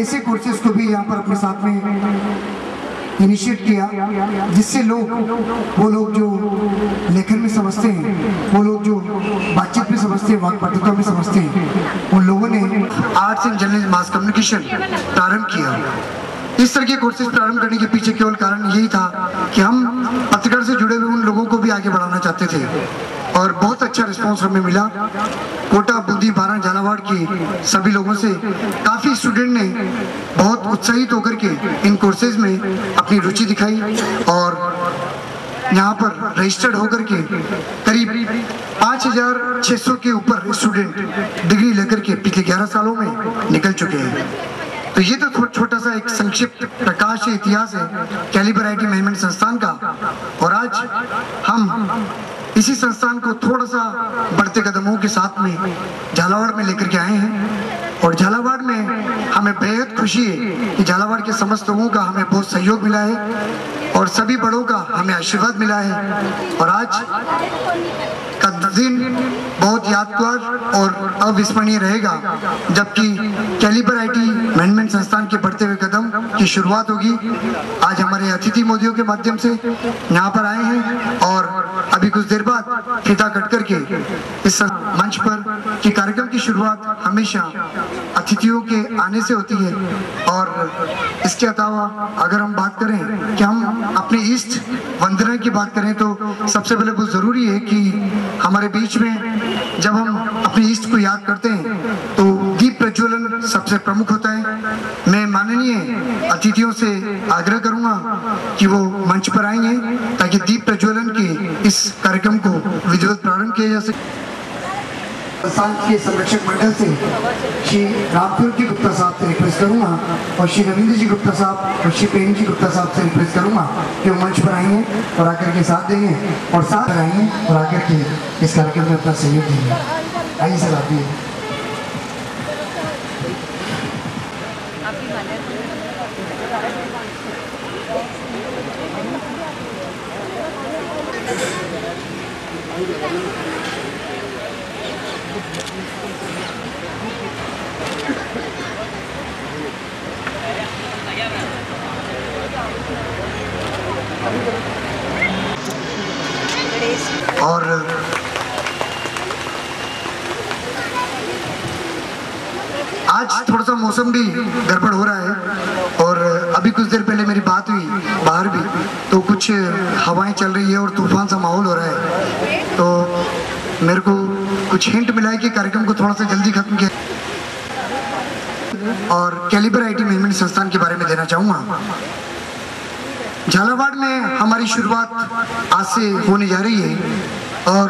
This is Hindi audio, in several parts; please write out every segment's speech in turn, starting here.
ऐसे कोर्सेज को भी यहाँ पर अपने साथ में इनिशिएट किया, जिससे वो लोग जो लेखन में समझते हैं, वो लोग जो बातचीत में समझते हैं, वाक्पटुता में समझते हैं, उन लोगों ने arts and journalism mass communication प्रारंभ किया। इस तरह के कोर्सेज प्रारंभ करने के पीछे केवल कारण यही था कि हम पत्रकार से जुड़े हुए उन लोगों को भी आगे बढ़ाना चाहते थे और बहुत अच्छा रिस्पांस हमें मिला। कोटा, बूंदी, बारां, झालावाड़ की सभी लोगों से काफ़ी स्टूडेंट ने बहुत उत्साहित होकर के इन कोर्सेज में अपनी रुचि दिखाई और यहाँ पर रजिस्टर्ड होकर के करीब 5600 के ऊपर स्टूडेंट डिग्री लेकर के पिछले 11 सालों में निकल चुके हैं। तो ये तो छोटा सा एक संक्षिप्त प्रकाश इतिहास है कैलिबर IT मैनेजमेंट संस्थान का। और आज हम इसी संस्थान को थोड़ा सा बढ़ते कदमों के साथ में झालावाड़ में लेकर के आए हैं और झालावाड़ में हमें बेहद खुशी है कि झालावाड़ के समस्त लोगों का हमें बहुत सहयोग मिला है और सभी बड़ों का हमें आशीर्वाद मिला है। और आज का दिन बहुत यादगार और अविस्मरणीय रहेगा जबकि कैलिबर IT मैनेजमेंट संस्थान के बढ़ते हुए कदम की शुरुआत होगी। आज हमारे अतिथि मोदियों के माध्यम से यहाँ पर आए हैं और अभी कुछ देर बाद फीता कट करके इस मंच पर कि कार्यक्रम की शुरुआत हमेशा अतिथियों के आने से होती है। और इसके अलावा अगर हम बात करें कि हम अपने इष्ट वंदना की बात करें तो सबसे पहले बहुत ज़रूरी है कि हमारे बीच में जब हम अपने इष्ट को याद करते हैं तो दीप प्रज्वलन सबसे प्रमुख होता है। मैं माननीय अतिथियों से आग्रह करूंगा कि वो मंच पर आएंगे ताकि दीप प्रज्वलन के इस कार्यक्रम को विधिवत प्रारंभ किया जा सके। संस्थान के संरक्षक मंडल से श्री रामपुर जी गुप्ता साहब से रिक्वेस्ट करूंगा और श्री रविंद्र जी गुप्ता साहब और श्री प्रेम जी गुप्ता साहब से रिक्वेस्ट करूंगा कि वो मंच पर आएंगे और आकर के साथ देंगे और साथ आएंगे और आकर के इस कार्यक्रम में अपना सहयोग देंगे। आइए सर, आप भी। और आज थोड़ा सा मौसम भी गड़बड़ हो रहा है और अभी कुछ देर पहले मेरी बात हुई बाहर भी तो कुछ हवाएं चल रही है और तूफान सा माहौल हो रहा है। तो मेरे को कुछ हिंट मिला है कि कार्यक्रम को थोड़ा सा जल्दी खत्म किया और कैलिबर IT मैनेजमेंट संस्थान के बारे में देना चाहूँगा। झालावाड़ में हमारी शुरुआत आज से होने जा रही है और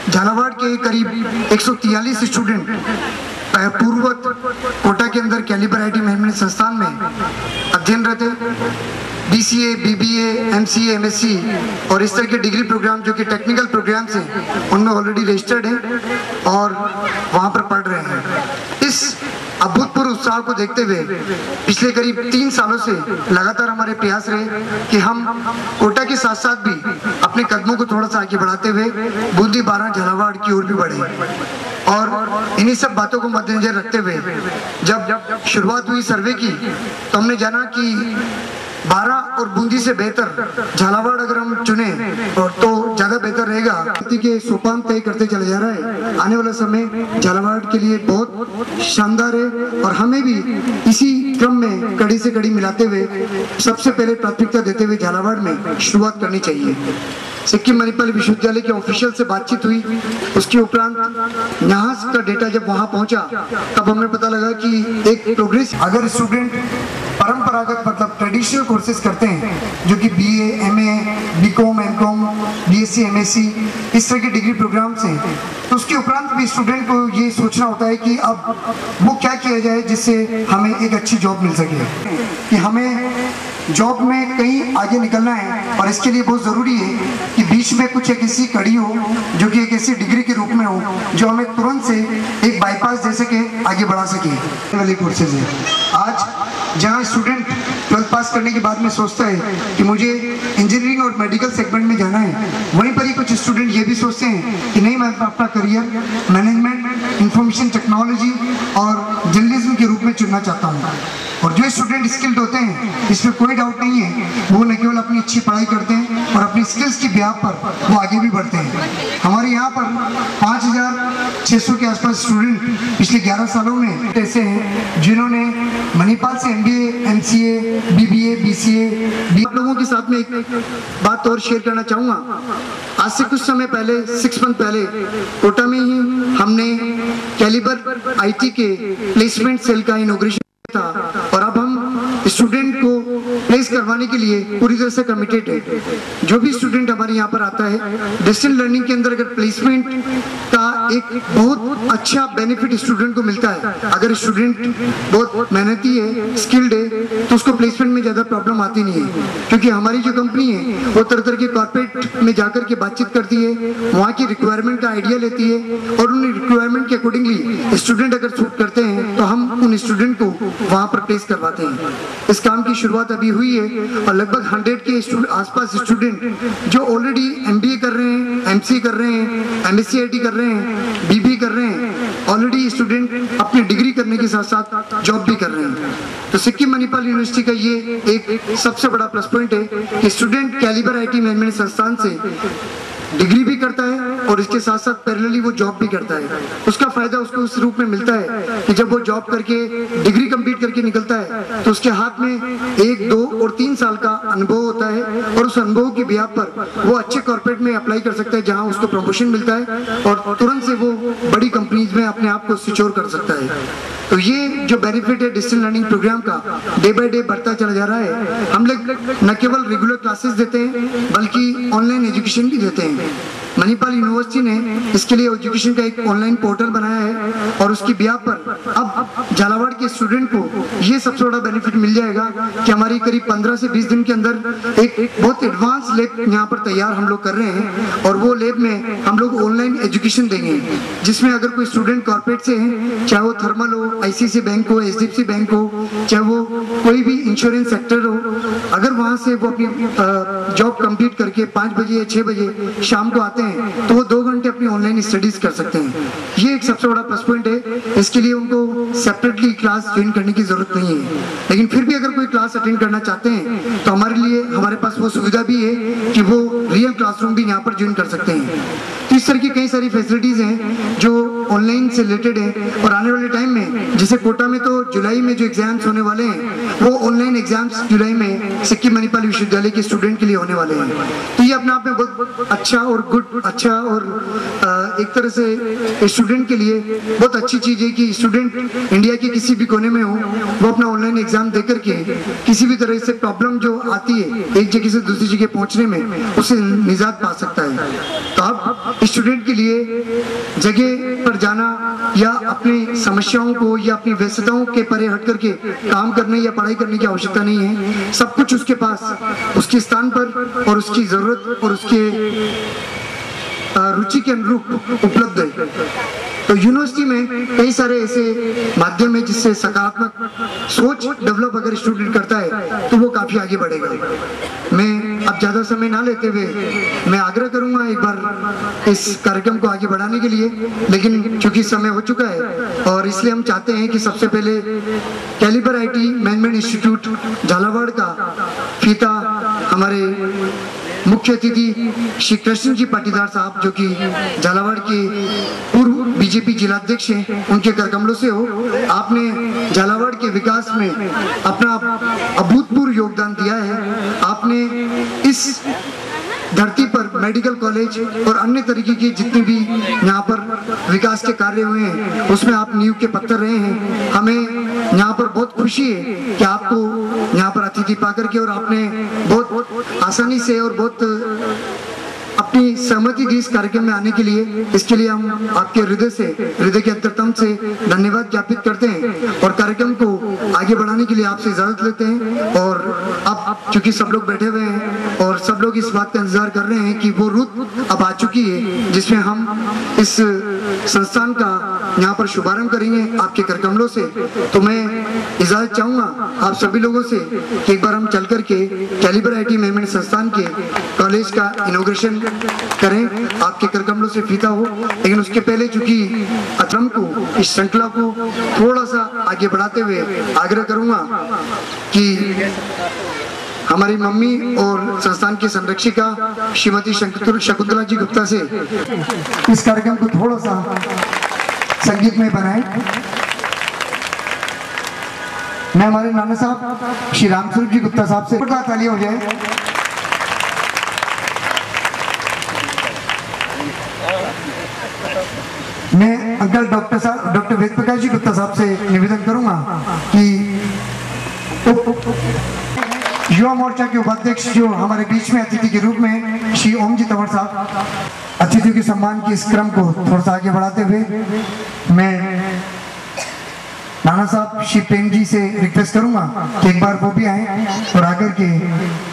झालावाड़ के करीब 143 स्टूडेंट पूर्ववत कोटा के अंदर कैलिबर IT मैनेजमेंट संस्थान में अध्ययनरत है। BCA, BBA, MCA, MSc और इस तरह के डिग्री प्रोग्राम जो कि टेक्निकल प्रोग्राम्स हैं उनमें ऑलरेडी रजिस्टर्ड हैं और वहाँ पर पढ़ रहे हैं। इस अभूतपूर्व उत्साह को देखते हुए पिछले करीब 3 सालों से लगातार हमारे प्रयास रहे कि हम कोटा के साथ साथ भी अपने कदमों को थोड़ा सा आगे बढ़ाते हुए बूंदी, बारां, झालावाड़ की ओर भी बढ़े। और इन्हीं सब बातों को मद्देनजर रखते हुए जब शुरुआत हुई सर्वे की तो हमने जाना कि बारां और बूंदी से बेहतर झालावाड़ अगर हम चुने और तो ज्यादा बेहतर रहेगा। के सोपान तय करते चले जा रहा है। आने वाला समय झालावाड़ के लिए बहुत शानदार है और हमें भी इसी क्रम में कड़ी से कड़ी मिलाते हुए सबसे पहले प्राथमिकता देते हुए झालावाड़ में शुरुआत करनी चाहिए। सिक्किम मणिपाल विश्वविद्यालय के ऑफिशियल से बातचीत हुई, उसके उपरांत यहाँ का डेटा जब वहाँ पहुँचा तब हमें पता लगा कि एक प्रोग्रेस अगर स्टूडेंट परंपरागत मतलब ट्रेडिशनल कोर्सेज करते हैं जो कि BA, MA, BCom, MCom, BSc, MSc इस तरह के डिग्री प्रोग्राम्स हैं तो उसके उपरांत भी स्टूडेंट को ये सोचना होता है कि अब वो क्या किया जाए जिससे हमें एक अच्छी जॉब मिल सके, कि हमें जॉब में कहीं आगे निकलना है और इसके लिए बहुत ज़रूरी है कि बीच में कुछ एक ऐसी कड़ी हो जो कि एक ऐसी डिग्री के रूप में हो जो हमें तुरंत से एक बाईपास जैसे के आगे बढ़ा सके। वाली कोर्सेज है आज जहाँ स्टूडेंट 12th पास करने के बाद में सोचता है कि मुझे इंजीनियरिंग और मेडिकल सेगमेंट में जाना है, वहीं पर ही कुछ स्टूडेंट ये भी सोचते हैं कि नहीं, मैं अपना करियर मैनेजमेंट, इंफॉर्मेशन टेक्नोलॉजी और जर्नलिज्म के रूप में चुनना चाहता हूँ। और जो स्टूडेंट स्किल्ड होते हैं, इसमें कोई डाउट नहीं है, वो न केवल अपनी अच्छी पढ़ाई करते हैं और अपनी स्किल्स की ब्याह पर वो आगे भी बढ़ते हैं। हमारे यहाँ पर 5600 के आसपास स्टूडेंट पिछले 11 सालों में ऐसे हैं जिन्होंने मणिपाल से MBA, MCA, BBA, BCA आप लोगों के साथ में एक बात और शेयर करना चाहूँगा। आज से कुछ समय पहले, 6 मंथ पहले कोटा में ही हमने कैलिबर IT के प्लेसमेंट सेल का इनॉग्रेशन था और अब हम स्टूडेंट को प्लेस करवाने के लिए पूरी तरह से कमिटेड है। जो भी स्टूडेंट हमारे यहाँ पर आता है, डिस्टेंस लर्निंग के अंदर अगर प्लेसमेंट का एक बहुत अच्छा बेनिफिट स्टूडेंट को मिलता है, अगर स्टूडेंट बहुत मेहनती है, स्किल्ड है, तो उसको प्लेसमेंट में ज़्यादा प्रॉब्लम आती नहीं है, क्योंकि हमारी जो कंपनी है वो तरह तरह के कॉर्पोरेट में जाकर के बातचीत करती है, वहाँ की रिक्वायरमेंट का आइडिया लेती है और उन रिक्वायरमेंट के अकॉर्डिंगली स्टूडेंट अगर सूट करते हैं तो हम उन स्टूडेंट को वहाँ पर प्लेस करवाते हैं। इस काम की शुरुआत अभी हुई है और लगभग 100 के आसपास स्टूडेंट जो ऑलरेडी MBA कर रहे हैं, MCA कर रहे हैं, MSc IT कर रहे हैं, BBA कर रहे हैं, ऑलरेडी स्टूडेंट अपनी डिग्री करने के साथ साथ जॉब भी कर रहे हैं। तो सिक्किम मणिपाल यूनिवर्सिटी का ये एक सबसे बड़ा प्लस पॉइंट है कि स्टूडेंट कैलिबर IT मैनेजमेंट संस्थान से डिग्री भी करता है और इसके साथ साथ पैरेलली वो जॉब भी करता है। उसका फायदा उसको उस रूप में मिलता है कि जब वो जॉब करके डिग्री कंप्लीट करके निकलता है तो उसके हाथ में 1, 2 और 3 साल का अनुभव होता है और उस अनुभव की बिहाफ पर वो अच्छे कॉर्पोरेट में अप्लाई कर सकता है, जहां उसको प्रमोशन मिलता है और तुरंत से वो बड़ी कंपनीज में अपने आप को सिक्योर कर सकता है। तो ये जो बेनिफिट है डिस्टेंस लर्निंग प्रोग्राम का, डे बाय डे बढ़ता चला जा रहा है। हम लोग न केवल रेगुलर क्लासेस देते हैं बल्कि ऑनलाइन एजुकेशन भी देते हैं। मणिपाल यूनिवर्सिटी ने इसके लिए एजुकेशन का एक ऑनलाइन पोर्टल बनाया है और उसकी बिहाफ पर अब झालावाड़ के स्टूडेंट को ये सबसे बड़ा बेनिफिट मिल जाएगा कि हमारी करीब 15 से 20 दिन के अंदर एक बहुत एडवांस लैब यहाँ पर तैयार हम लोग कर रहे हैं और वो लैब में हम लोग ऑनलाइन एजुकेशन देंगे, जिसमें अगर कोई स्टूडेंट कॉर्पोरेट से है, चाहे वो थर्मल हो, ICICI बैंक हो, HDFC बैंक हो, चाहे वो कोई भी इंश्योरेंस सेक्टर हो, अगर वहाँ से वो अपनी जॉब कंप्लीट करके 5 बजे या 6 बजे शाम को आते हैं तो वो 2 घंटे अपनी ऑनलाइन स्टडीज कर सकते हैं। ये एक सबसे बड़ा प्लस पॉइंट है। इसके लिए उनको सेपरेटली क्लास ज्वाइन करने की जरूरत नहीं है, लेकिन फिर भी अगर कोई क्लास अटेंड करना चाहते हैं तो हमारे पास वो सुविधा भी है कि वो रियल क्लासरूम भी यहाँ पर ज्वाइन कर सकते हैं। तो इस तरह की कई सारी फैसिलिटीज हैं जो ऑनलाइन से रिलेटेड है और आने वाले टाइम में जैसे कोटा में तो जुलाई में जो एग्जाम्स होने वाले हैं वो ऑनलाइन एग्जाम्स जुलाई में सिक्किम मणिपाल विश्वविद्यालय के स्टूडेंट के लिए होने वाले हैं। तो ये अपने आप में बहुत अच्छा और एक तरह से स्टूडेंट के लिए बहुत अच्छी चीज है कि स्टूडेंट इंडिया के किसी भी कोने में हो, वो अपना ऑनलाइन एग्जाम देकर के किसी भी तरह से प्रॉब्लम जो आती है एक जगह से दूसरी जगह पहुंचने में, उससे निजात पा सकता है। तो अब स्टूडेंट के लिए जगह पर जाना या अपनी समस्याओं को या अपनी व्यस्तताओं के परे हट करके काम करने या पढ़ाई करने की आवश्यकता नहीं है। सब कुछ उसके पास उसके स्थान पर और उसकी जरूरत और उसके रुचि के अनुरूप उपलब्ध है। तो यूनिवर्सिटी में कई सारे ऐसे माध्यम है जिससे सकारात्मक सोच डेवलप अगर स्टूडेंट करता है तो वो काफी आगे बढ़ेगा। मैं अब ज्यादा समय ना लेते हुए मैं आग्रह करूंगा एक बार इस कार्यक्रम को आगे बढ़ाने के लिए, लेकिन चूंकि समय हो चुका है और इसलिए हम चाहते हैं कि सबसे पहले Caliber IT management institute Jhalawar का फीता हमारे मुख्य अतिथि श्री कृष्ण जी पाटीदार साहब, जो कि झालावाड़ के पूर्व BJP जिलाध्यक्ष हैं, उनके करकमलों से हो। आपने झालावाड़ के विकास में अपना अभूतपूर्व योगदान दिया है। आपने इस धरती पर मेडिकल कॉलेज और अन्य तरीके की जितनी भी यहाँ पर विकास के कार्य हुए हैं उसमें आप नींव के पत्थर रहे हैं। हमें यहाँ पर बहुत खुशी है कि आपको यहाँ पर अतिथि पाकर के और आपने बहुत आसानी से और बहुत अपनी सहमति दी इस कार्यक्रम में आने के लिए। इसके लिए हम आपके हृदय के अंतरतम से धन्यवाद ज्ञापित करते हैं और कार्यक्रम को आगे बढ़ाने के लिए आपसे इजाजत लेते हैं। और अब चूंकि सब लोग बैठे हुए हैं और सब लोग इस बात का इंतजार कर रहे हैं कि वो रुत अब आ चुकी है जिसमें हम इस संस्थान का यहाँ पर शुभारंभ करेंगे आपके कर कमलों से। तो मैं इजाजत चाहूंगा आप सभी लोगों से कि एक बार हम चल करके कैलिबर IT मैनेजमेंट संस्थान के कॉलेज का इनॉग्रेशन करें, आपके कर कमलों से फीता हो। लेकिन उसके पहले चूंकि अतरम को, इस श्रृंखला को थोड़ा सा आगे बढ़ाते हुए आग्रह करूंगा कि हमारी मम्मी और संस्थान की संरक्षिका श्रीमती शकुंतला जी गुप्ता से इस कार्यक्रम को थोड़ा सा संगीत में बनाएं। मैं हमारे नाना साहब श्री रामस्वरूप जी गुप्ता साहब से ताली हो जाए। मैं अंकल डॉक्टर वेद प्रकाश जी गुप्ता साहब से निवेदन करूंगा कि युवा मोर्चा के उपाध्यक्ष जो हमारे बीच में अतिथि के रूप में श्री ओम जी तंवर साहब अतिथियों के सम्मान के इस क्रम को थोड़ा सा आगे बढ़ाते हुए मैं नाना साहब श्री प्रेम जी से रिक्वेस्ट करूंगा कि एक बार वो भी आए और आकर के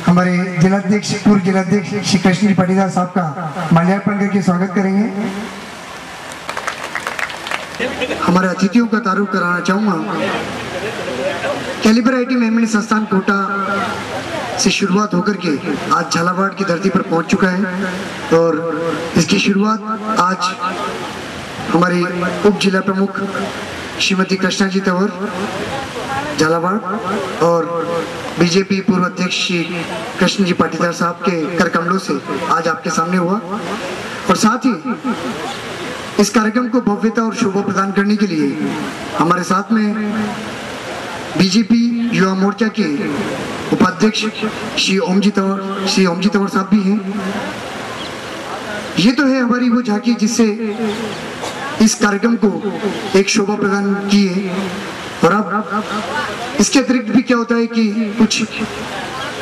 हमारे जिलाध्यक्ष पूर्व जिलाध्यक्ष श्री कृष्ण जी पाटीदार साहब का माल्यार्पण करके स्वागत करेंगे। हमारे अतिथियों का तारुफ कराना चाहूंगा। कैलिबर IT मैनेजमेंट संस्थान कोटा से शुरुआत होकर के आज झालावाड़ की धरती पर पहुंच चुका है और इसकी शुरुआत आज हमारी उप जिला प्रमुख श्रीमती कृष्णा जी तंवर झालावाड़ और बीजेपी पूर्व अध्यक्ष श्री कृष्ण जी पाटीदार साहब के कर कमलों से आज आपके सामने हुआ। और साथ ही इस कार्यक्रम को भव्यता और शोभा प्रदान करने के लिए हमारे साथ में बीजेपी युवा मोर्चा के उपाध्यक्ष श्री ओम जी तंवर साहब भी हैं। ये तो है हमारी वो झांकी जिससे इस कार्यक्रम को एक शोभा प्रदान की है। और अब इसके अतिरिक्त भी क्या होता है कि कुछ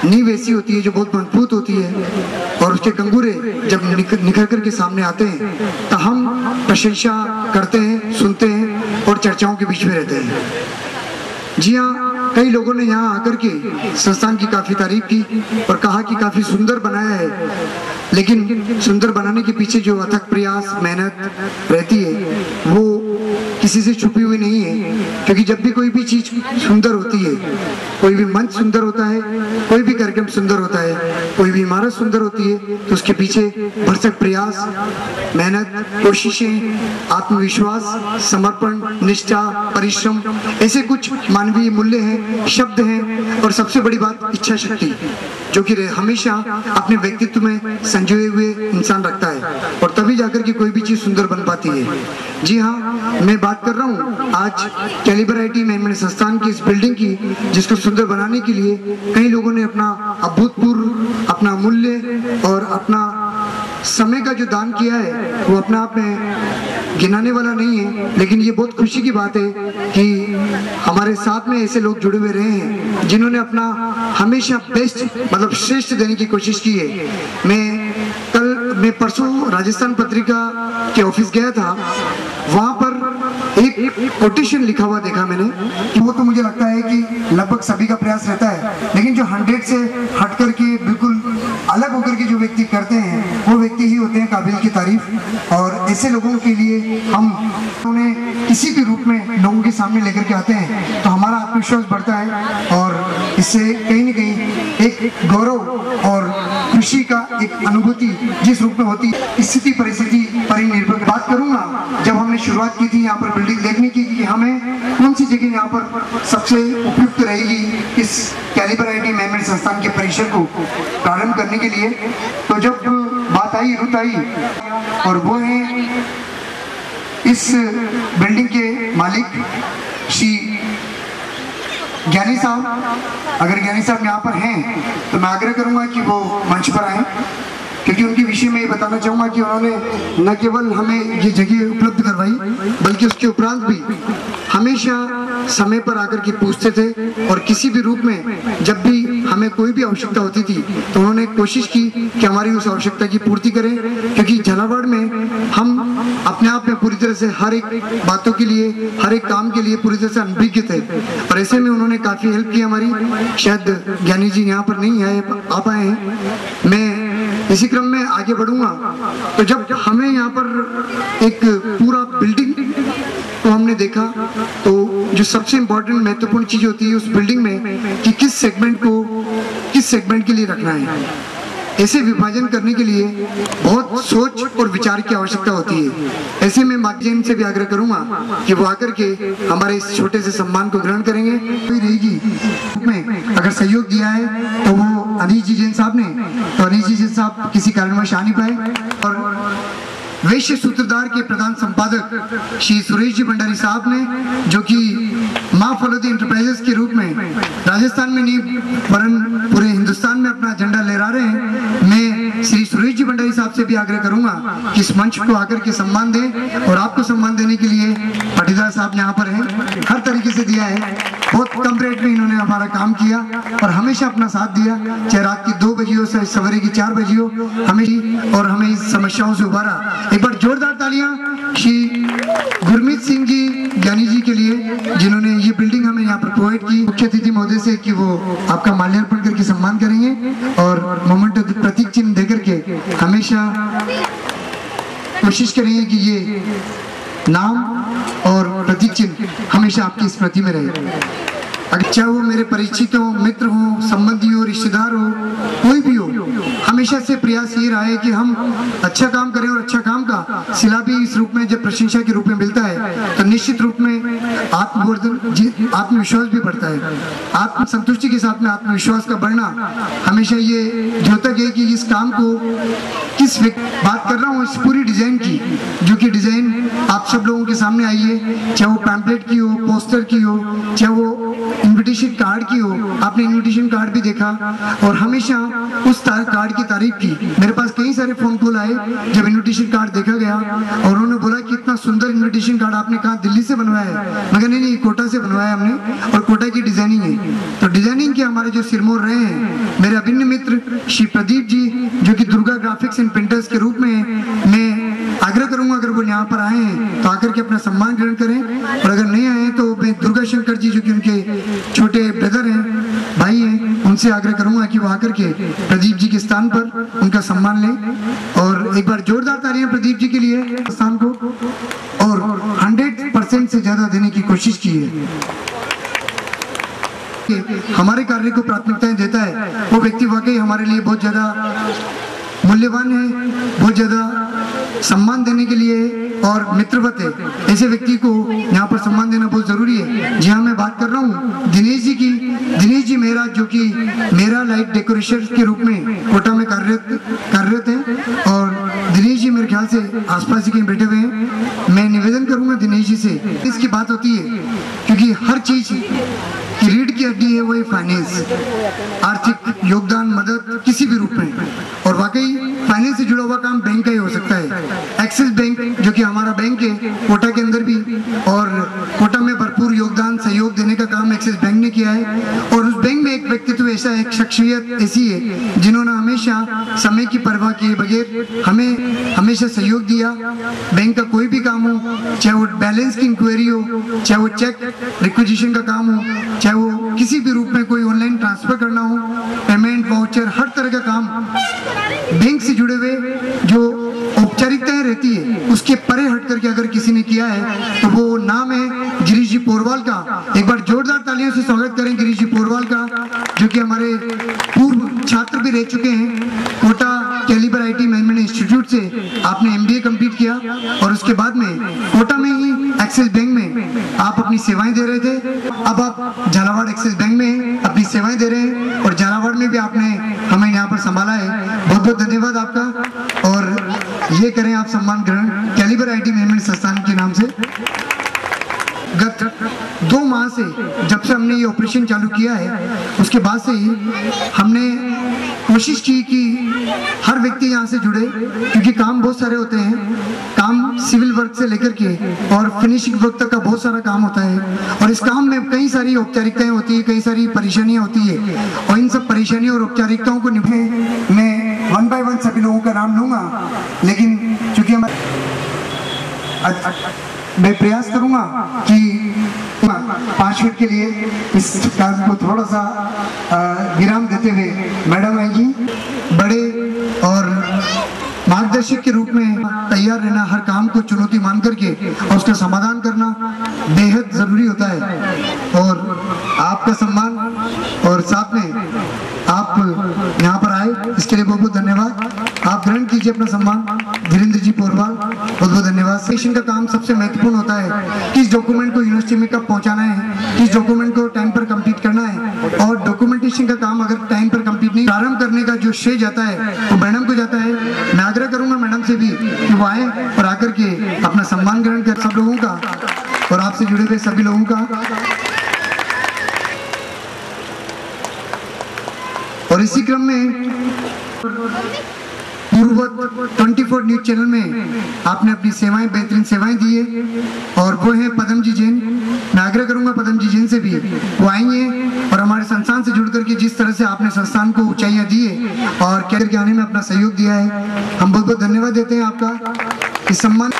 नींव ऐसी होती है जो बहुत मजबूत होती है और उसके कंगूरे जब निखर कर के सामने आते हैं तो हम प्रशंसा करते हैं, सुनते हैं और चर्चाओं के बीच में रहते हैं। जी हाँ, कई लोगों ने यहाँ आकर के संस्थान की काफी तारीफ की और कहा कि काफी सुंदर बनाया है, लेकिन सुंदर बनाने के पीछे जो अथक प्रयास मेहनत रहती है वो किसी से छुपी हुई नहीं है। क्योंकि जब भी कोई भी चीज सुंदर होती है, कोई भी मंच सुंदर होता है, कोई भी कार्यक्रम सुंदर होता है, कोई भी इमारत सुंदर होती है, तो उसके पीछे भरसक प्रयास, मेहनत, कोशिशें, आत्मविश्वास, समर्पण, निष्ठा, परिश्रम, ऐसे कुछ मानवीय मूल्य हैं, शब्द हैं और सबसे बड़ी बात इच्छा शक्ति, जो कि हमेशा अपने व्यक्तित्व में संजोए हुए इंसान रखता है और तभी जाकर के कोई भी चीज सुंदर बन पाती है। जी हाँ, मैं बात कर रहा हूँ आज कैलिबर IT मैनेजमेंट संस्थान की इस बिल्डिंग की, जिसको सुंदर बनाने के लिए कई लोगों ने अपना अभूतपूर्व, अपना मूल्य और अपना समय का जो दान किया है वो अपने आप में गिनाने वाला नहीं है। लेकिन ये बहुत खुशी की बात है कि हमारे साथ में ऐसे लोग जुड़े हुए रहे हैं जिन्होंने अपना हमेशा बेस्ट, मतलब श्रेष्ठ देने की कोशिश की है। मैं परसों राजस्थान पत्रिका के ऑफिस गया था, वहां पर एक कोटेशन लिखा हुआ देखा मैंने कि वो तो मुझे लगता है कि लगभग सभी का प्रयास रहता है, लेकिन जो 100 से हट करके बिल्कुल अलग होकर के जो व्यक्ति करते हैं वो व्यक्ति ही होते हैं काबिल की तारीफ। और ऐसे लोगों के लिए हम उन्हें किसी भी रूप में लोगों के सामने लेकर के आते हैं तो हमारा आत्मविश्वास बढ़ता है और इससे कहीं न कहीं एक गौरव और खुशी का एक अनुभूति जिस रूप में होती है, स्थिति परिस्थिति पर ही निर्भर। बात करूंगा जब हमने शुरुआत की थी यहाँ पर बिल्डिंग देखने की कि हमें कौन सी जगह यहाँ पर सबसे उपयुक्त रहेगी इस कैलिबर IT मैनेजमेंट संस्थान के परिसर को प्रारंभ करने के लिए, तो जब बात आई रुत आई और वो है इस बिल्डिंग के मालिक श्री ज्ञानी साहब। अगर ज्ञानी साहब यहाँ पर हैं तो मैं आग्रह करूंगा कि वो मंच पर आए, क्योंकि उनके विषय में ये बताना चाहूंगा कि उन्होंने न केवल हमें ये जगह उपलब्ध करवाई बल्कि उसके उपरांत भी हमेशा समय पर आकर के पूछते थे और किसी भी रूप में जब भी हमें कोई भी आवश्यकता होती थी तो उन्होंने कोशिश की कि हमारी उस आवश्यकता की पूर्ति करें। क्योंकि झालावाड़ में हम अपने आप में पूरी तरह से हर एक बातों के लिए, हर एक काम के लिए पूरी तरह से अनभिज्ञ थे और ऐसे में उन्होंने काफी हेल्प की हमारी। शायद ज्ञानी जी यहाँ पर नहीं आ पाए हैं। मैं इसी क्रम में आगे बढ़ूंगा तो जब हमें यहाँ पर एक पूरा बिल्डिंग को हमने देखा तो जो सबसे इम्पोर्टेंट महत्वपूर्ण चीज होती है उस बिल्डिंग में कि किस सेगमेंट के लिए रखना है। ऐसे विभाजन करने के लिए बहुत सोच और विचार की आवश्यकता होती है। ऐसे में माध्यम से भी आग्रह करूंगा कि वो आकर के हमारे इस छोटे से सम्मान को ग्रहण करेंगे। कोई रहेगी में अगर सहयोग दिया है तो वो अनीश जी जैन साहब ने, तो अनीश जी जैन साहब किसी कारणवश आ नहीं पाए, और वैश्य सूत्रधार के प्रधान संपादक श्री सुरेश जी भंडारी साहब ने, जो कि मां फलोदी इंटरप्राइजेस के रूप में राजस्थान में नहीं वरन पूरे हिंदुस्तान में अपना झंडा लहरा रहे हैं। मैं श्री सुरेश जी भंडारी साहब से भी आग्रह करूंगा कि इस मंच को आकर के सम्मान दें, और आपको सम्मान देने के लिए पाटीदार साहब यहाँ पर हैं, हर तरीके से दिया है, बहुत कम रेट में इन्होंने हमारा काम किया और हमेशा अपना साथ दिया, चाहे रात की 2 बजे हो चाहे सवेरे की 4 बजे हो, और हमें इस समस्याओं से उबारा। एक बार जोरदार तालियां श्री गुरमीत सिंह जी ज्ञानी जी के लिए, जिन्होंने ये बिल्डिंग हमें यहाँ पर प्रोवाइड की। मुख्य अतिथि महोदय से कि वो आपका माल्यार्पण करके सम्मान करेंगे और मोमेंट प्रतीक चिन्ह देकर के हमेशा कोशिश करेंगे कि ये नाम और प्रतीक चिन्ह हमेशा आपकी स्मृति में रहे। अगर चाहे वो मेरे परिचित हो, मित्र हो, संबंधी हो, रिश्तेदार हो, कोई भी हो, हमेशा से प्रयास ये रहा है कि हम अच्छा काम करें, और अच्छा काम का सिला भी इस रूप में जब प्रशंसा के रूप में मिलता है तो निश्चित रूप में आत्मविश्वास भी बढ़ता है। आत्म संतुष्टि के साथ में आत्मविश्वास का बढ़ना हमेशा ये द्योतक है कि इस काम को किस बात कर रहा हूँ, इस पूरी डिजाइन की, जो कि डिजाइन आप सब लोगों के सामने आई है, चाहे वो पैम्पलेट की हो, पोस्टर की हो, चाहे वो इनविटेशन कार्ड की हो। आपने इनविटेशन कार्ड भी देखा और हमेशा उस कार्ड की तारीफ की। मेरे पास कई सारे फोन कॉल आए जब इनविटेशन कार्ड देखा गया और उन्होंने बोला कि इतना सुंदर इनविटेशन कार्ड आपने कहा दिल्ली से बनवाया है। मगर नहीं, कोटा से बनवाया हमने, और कोटा की डिजाइनिंग है। तो डिजाइनिंग के हमारे जो सिरमौर रहे हैं मेरे अभिन्न मित्र श्री प्रदीप जी, जो कि दुर्गा ग्राफिक्स एंड प्रिंटर्स के रूप में, मैं आग्रह करूंगा अगर वो यहाँ पर आए हैं तो आकर के अपना सम्मान ग्रहण करें, और अगर नहीं आए तो मैं दुर्गा शंकर जी, जो कि उनके छोटे ब्रदर हैं, भाई हैं, उनसे आग्रह करूंगा कि वो आकर के प्रदीप जी के स्थान पर उनका सम्मान लें। और एक बार जोरदार तालियां प्रदीप जी के लिए स्थान को, और 100% से ज्यादा देने की कोशिश की है। हमारे कार्य को प्राथमिकताएं देता है वो व्यक्ति वाकई हमारे लिए बहुत ज्यादा मूल्यवान है, बहुत ज्यादा सम्मान देने के लिए और मित्रवत है। ऐसे व्यक्ति को यहाँ पर सम्मान देना बहुत जरूरी है। जी हाँ, मैं बात कर रहा हूँ दिनेश जी की। दिनेश जी मेरा, जो कि मेरा लाइट डेकोरेशन के रूप में कोटा में कार्यरत है, और दिनेश जी मेरे ख्याल से आसपास ही कहीं बैठे हुए हैं। मैं निवेदन करूंगा दिनेश जी से, इसकी बात होती है क्योंकि हर चीज की रीढ़ की हड्डी है वही फाइनेंस, आर्थिक योगदान, मदद किसी भी रूप में, और वाकई फाइनेंस से जुड़ा हुआ काम बैंक का ही हो सकता है। एक्सिस बैंक, जो कि हमारा बैंक है कोटा के अंदर भी, और कोटा में भरपूर योगदान सहयोग देने का काम एक्सिस बैंक ने किया है। और उस बैंक में एक व्यक्तित्व ऐसा, एक शख्सियत ऐसी है जिन्होंने हमेशा समय की परवाह किए बगैर हमें हमेशा सहयोग दिया। बैंक का कोई भी काम हो, चाहे वो बैलेंस की इंक्वायरी हो, चाहे वो चेक रिक्विजिशन का काम हो, चाहे वो किसी भी रूप में कोई ऑनलाइन ट्रांसफर करना हो, पेमेंट, वाउचर, हर तरह का काम बैंक से जुड़े हुए जो औपचारिकताएं रहती है उसके परे हट करके अगर किसी ने किया है तो वो नाम है गिरीश जी पोरवाल का। एक बार जोरदार तालियों से स्वागत करें गिरीश जी पोरवाल का, जो कि हमारे पूर्व छात्र भी रह चुके हैं। Kota calibre IT management institute से आपने एमबीए कंप्लीट किया और उसके बाद में कोटा में ही एक्सिस बैंक में आप अपनी सेवाएं दे रहे थे। अब आप झालावाड़ एक्सिस बैंक में अपनी सेवाएं दे रहे हैं और झालावाड़ में भी आपने हमें यहाँ पर संभाला है। बहुत बहुत धन्यवाद आपका, और ये करें आप सम्मान ग्रहण कैलिबर आईटी मैनेजमेंट संस्थान के नाम से। गत 2 माह से जब से हमने ये ऑपरेशन चालू किया है उसके बाद से ही हमने कोशिश की कि हर व्यक्ति यहाँ से जुड़े, क्योंकि काम बहुत सारे होते हैं। काम सिविल वर्क से लेकर के और फिनिशिंग वर्क तक का बहुत सारा काम होता है, और इस काम में कई सारी औपचारिकताएं होती है, कई सारी परेशानियां होती है, और इन सब परेशानियों और औपचारिकताओं को निभे मैं 1 बाय 1 सभी लोगों का नाम लूंगा, लेकिन चूंकि मैं प्रयास करूंगा कि 5 मिनट के लिए इस काम को थोड़ा सा विराम देते हुए मैडम आएगी, बड़े और मार्गदर्शक के रूप में तैयार रहना, हर काम को चुनौती मान करके और उसका समाधान करना बेहद जरूरी होता है। और आपका सम्मान और साथ में आप यहाँ पर आए, इसके लिए बहुत बहुत धन्यवाद। आप ग्रहण कीजिए अपना सम्मान। धीरेन्द्र जी पोरवाल, बहुत बहुत धन्यवाद। सेशन का काम सबसे महत्वपूर्ण होता है, किस डॉक्यूमेंट को यूनिवर्सिटी में कब पहुँचाना है, किस डॉक्यूमेंट को टाइम पर कंप्लीट करना है, और डॉक्यूमेंटेशन का काम अगर टाइम पर कंप्लीट नहीं, प्रारंभ करने का जो श्रेय जाता है वो मैडम को जाता है। मैं आग्रह करूंगा मैडम से भी कि वो आए और आकर के अपना सम्मान ग्रहण कर, सब लोगों का और आपसे जुड़े हुए सभी लोगों का। और इसी क्रम में पूर्ववत 24 न्यूज चैनल में आपने अपनी सेवाएं, बेहतरीन सेवाएं दी है, और वो है पदम जी जैन। मैं आग्रह करूंगा पदम जी जैन से भी वो आएंगे और हमारे संस्थान से जुड़ करके जिस तरह से आपने संस्थान को ऊंचाइयां दी है और कैरियर के आने में अपना सहयोग दिया है, हम बहुत बहुत धन्यवाद देते हैं आपका। इस सम्मान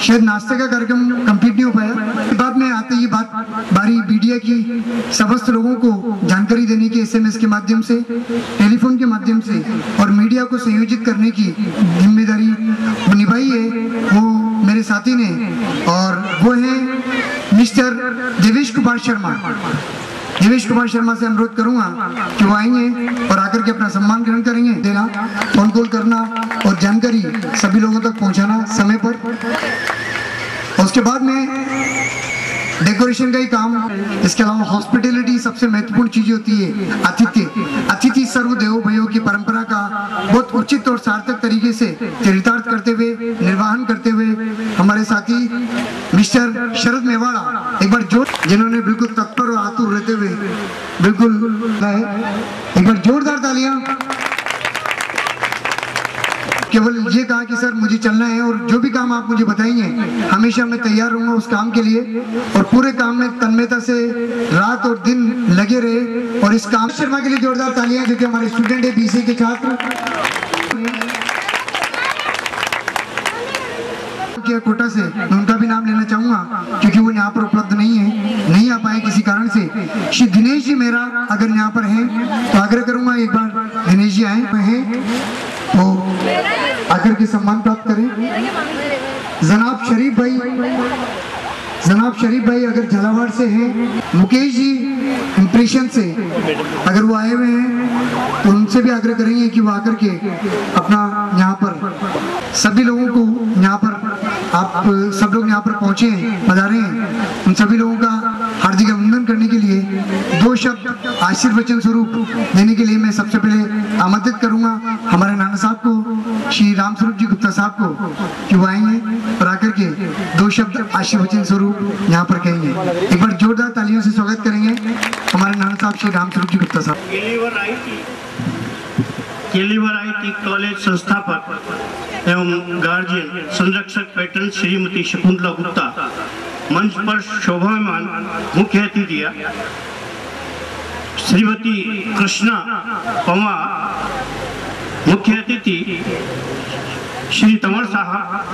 शायद नाश्ते का कार्यक्रम कंप्लीट नहीं हो पाया, बाद में आते ही बात बारी मीडिया की समस्त लोगों को जानकारी देने की, एसएमएस के माध्यम से, टेलीफोन के माध्यम से, और मीडिया को संयोजित करने की जिम्मेदारी वो निभाई है, वो मेरे साथी ने, और वो है मिस्टर देवेश कुमार शर्मा। देवेश कुमार शर्मा से अनुरोध करूंगा कि वो आएंगे और आकर के अपना सम्मान ग्रहण करेंगे। देना, फोन कॉल करना और जानकारी सभी लोगों तक पहुंचाना समय पर। और उसके बाद में डेकोरेशन का ही काम, इसके अलावा हॉस्पिटैलिटी सबसे महत्वपूर्ण चीज होती है। अतिथि सर्वदेव भयो की परंपरा का बहुत उचित और सार्थक तरीके से चरितार्थ करते हुए, निर्वहन करते हुए हमारे साथी मिस्टर शरद मेवाड़ा, एक बार जोर, जिन्होंने बिल्कुल तत्पर और आतुर रहते हुए बिल्कुल एक बार जोरदार तालियां। केवल ये कहा कि सर मुझे चलना है और जो भी काम आप मुझे बताएंगे हमेशा मैं तैयार रहूंगा उस काम के लिए, और पूरे काम में तन्मयता से रात और दिन लगे रहे। और इस काम शर्मा के लिए जोरदार तालियां, जो कि हमारे स्टूडेंट है, बीसी के छात्र। कोटा से मैं उनका भी नाम लेना चाहूंगा क्योंकि वो यहाँ पर उपलब्ध नहीं है, नहीं आ पाए किसी कारण से। श्री दिनेश जी मेरा अगर यहाँ पर हैं तो आग्रह करूंगा एक बार दिनेश जी आए हैं तो आकर के सम्मान प्राप्त करें। जनाब शरीफ भाई अगर झालावाड़ से हैं, मुकेश जी इंप्रेशन से अगर वो आए हुए हैं तो उनसे भी आग्रह करेंगे कि वो आकर के अपना यहाँ पर सभी लोगों को, यहाँ पर आप सब लोग यहाँ पर पहुंचे हैं, पधारे हैं, उन सभी लोगों का हार्दिक अभिनंदन करने के लिए दो शब्द आशीर्वचन स्वरूप देने के लिए मैं सबसे पहले आमंत्रित करूंगा हमारे नाना साहब को, श्री राम स्वरूप जी गुप्ता साहब को, कि वो आएंगे और आकर के दो शब्द आशीर्वचन स्वरूप यहाँ पर कहेंगे। एक बार जोरदार तालियों से स्वागत करेंगे हमारे नाना साहब श्री राम स्वरूप जी गुप्ता साहब। केलीवर आईटी कॉलेज संस्थापक एवं गार्जियन संरक्षक पैटर्न श्रीमती शकुंतला गुप्ता मंच पर शोभायमान मुख्य अतिथियां श्रीमती कृष्णा पवा, मुख्य अतिथि श्री तंवर साहब,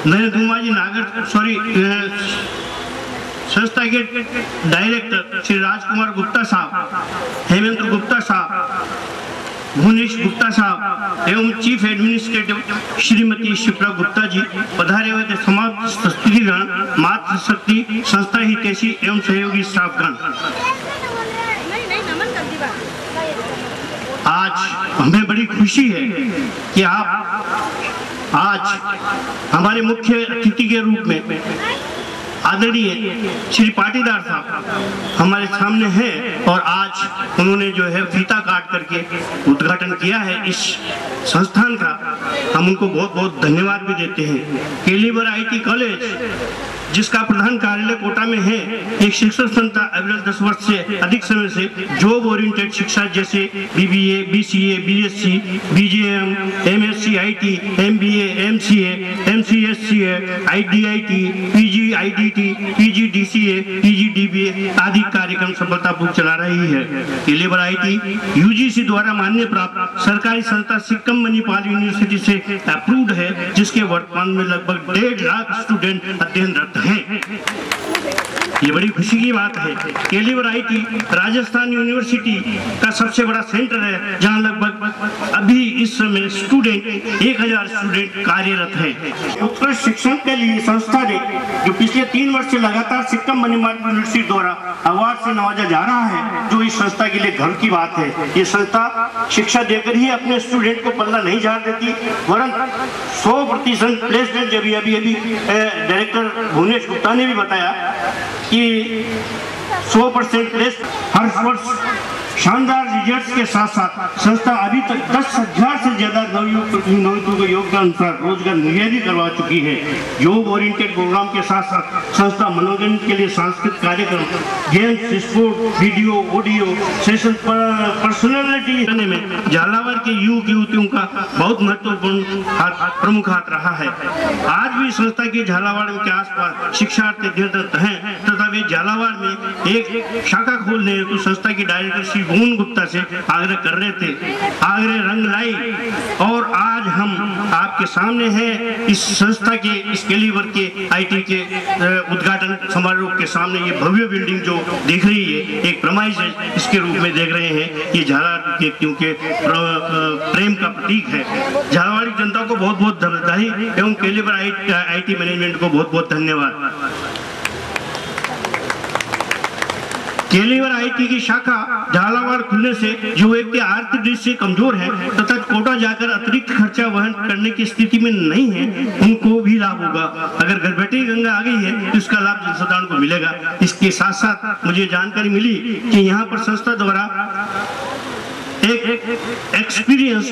नरेंद्र कुमार जी नागर संस्था के डायरेक्टर श्री राजकुमार गुप्ता साहब, हेमेंद्र गुप्ता साहब, भुवनेश गुप्ता साहब एवं चीफ एडमिनिस्ट्रेटिव श्रीमती शिप्रा गुप्ता जी पधारे हुए थे। समाज स्त्रीगण, मातृशक्ति संस्था हितैषी एवं सहयोगी स्टाफगण, आज हमें बड़ी खुशी है कि आप आज हमारे मुख्य अतिथि के रूप में आदरणीय श्री पाटीदार साहब हमारे सामने हैं, और आज उन्होंने जो है फीता काट करके उद्घाटन किया है इस संस्थान का। हम उनको बहुत बहुत धन्यवाद भी देते हैं। केलीवर आईटी कॉलेज जिसका प्रधान कार्यालय कोटा में है, एक शिक्षण संस्था अविरल 10 वर्ष से अधिक समय से जॉब ओरिएंटेड शिक्षा जैसे BBA, BCA, BSc, BJM, MSc IT, MBA, MCA, MCSCA, IDIT, PG IDT, PGDCA, PGDBA आदि कार्यक्रम सफलतापूर्वक चला रही है। केलीवर आईटी यूजीसी द्वारा मान्य प्राप्त सरकारी संस्था सिक्किम मणिपाल यूनिवर्सिटी से अप्रूव्ड है, जिसके वर्तमान में लगभग 1.5 लाख स्टूडेंट अध्ययनरत हैं। ये बड़ी खुशी की बात है। कैलिबर आईटी राजस्थान यूनिवर्सिटी का सबसे बड़ा सेंटर है, जहां लगभग अभी इस समय स्टूडेंट 1000 स्टूडेंट कार्यरत है। उत्कृष्ट शिक्षण के लिए संस्था ने जो पिछले 3 वर्ष से लगातार सिक्किम मणिपाल यूनिवर्सिटी द्वारा अवार्ड से नवाजा जा रहा है, जो इस संस्था के लिए गर्व की बात है। ये संस्था शिक्षा देकर ही अपने स्टूडेंट को पल्ला नहीं झाड़ देती, वरन 100% प्लेसमेंट, जब अभी डायरेक्टर भुवनेश गुप्ता ने भी बताया कि 100% प्लेस हर वर्ष शानदार रिजल्ट्स के साथ साथ संस्था अभी तक 10,000 से ज्यादा नवयुवकों को योग के अनुसार रोजगार मुहैया भी करवा चुकी है। योग ओरिएंटेड प्रोग्राम के साथ साथ संस्था मनोरंजन के लिए सांस्कृतिक कार्यक्रम, games, sport, video, audio session, personality करने में झालावाड़ के युवतियों का बहुत महत्वपूर्ण प्रमुख हाथ रहा है। आज भी संस्था के झालावाड़ के आसपास शिक्षार्थी अध्ययनरत हैं तथा वे झालावाड़ में एक शाखा खोलने हेतु संस्था की डायरेक्टर श्री भुवन गुप्ता से आग्रह कर रहे थे। आग्रह रंग लाई और आज हम आपके सामने हैं इस संस्था के, इस कैलिबर के आईटी के उद्घाटन समारोह के सामने। ये भव्य बिल्डिंग जो दिख रही है एक प्रेमाइस है, इसके रूप में देख रहे हैं। ये झालावाड़ के क्योंकि प्रेम का प्रतीक है। झालावाड़ की जनता को बहुत बहुत बधाई एवं कैलिबर आईटी मैनेजमेंट को बहुत बहुत धन्यवाद। कैलिबर आईटी की शाखा झालावाड़ खुलने से जो व्यक्ति आर्थिक दृष्टि से कमजोर है तथा कोटा जाकर अतिरिक्त खर्चा वहन करने की स्थिति में नहीं है, उनको भी लाभ होगा। अगर घर बैठे गंगा आ गई है तो इसका लाभ जनसाधारण को मिलेगा। इसके साथ साथ मुझे जानकारी मिली कि यहाँ पर संस्था द्वारा एक एक्सपीरियंस